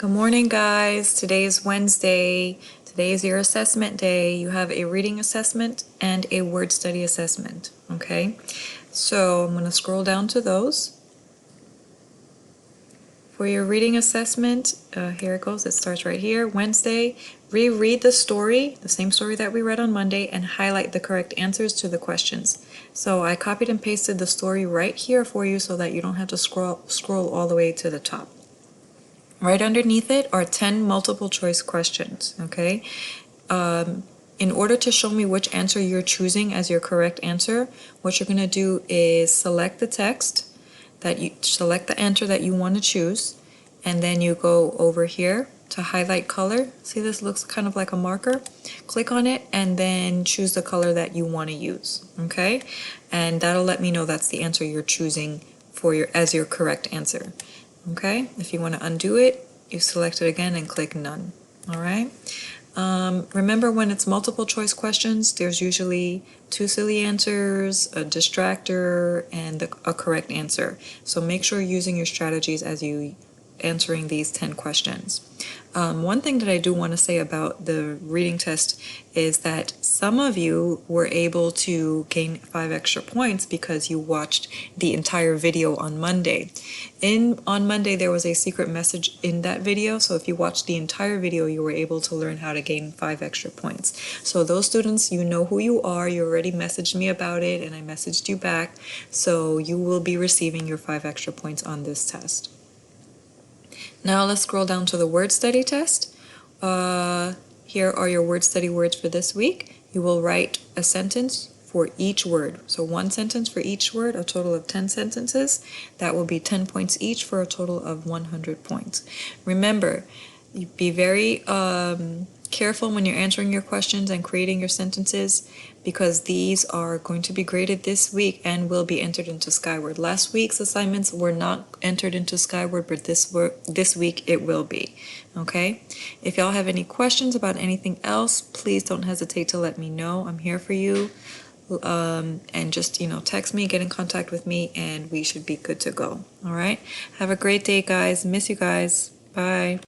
Good morning, guys. Today is Wednesday. Today is your assessment day. You have a reading assessment and a word study assessment, okay? So I'm going to scroll down to those. For your reading assessment, here it goes. It starts right here. Wednesday, reread the story, the same story that we read on Monday, and highlight the correct answers to the questions. So I copied and pasted the story right here for you so that you don't have to scroll all the way to the top. Right underneath it are 10 multiple choice questions, okay? In order to show me which answer you're choosing as your correct answer, what you're going to do is select the text, select the answer that you want to choose, and then you go over here to highlight color. See, this looks kind of like a marker. Click on it and then choose the color that you want to use, okay? And that'll let me know that's the answer you're choosing as your correct answer. Okay, if you want to undo it, you select it again and click none. All right. Remember, when it's multiple choice questions, there's usually 2 silly answers, a distractor, and a correct answer. So make sure you're using your strategies as you answering these 10 questions. One thing that I do want to say about the reading test is that some of you were able to gain 5 extra points because you watched the entire video on Monday. On Monday, there was a secret message in that video, so if you watched the entire video, you were able to learn how to gain 5 extra points. So those students, you know who you are, you already messaged me about it, and I messaged you back, so you will be receiving your 5 extra points on this test. Now let's scroll down to the word study test. Here are your word study words for this week. You will write a sentence for each word. So 1 sentence for each word, a total of 10 sentences. That will be 10 points each for a total of 100 points. Remember, be very careful when you're answering your questions and creating your sentences, because these are going to be graded this week and will be entered into Skyward. Last week's assignments were not entered into Skyward, but this week it will be. Okay? If y'all have any questions about anything else, please don't hesitate to let me know. I'm here for you. And just, text me, get in contact with me, and we should be good to go. All right? Have a great day, guys. Miss you guys. Bye.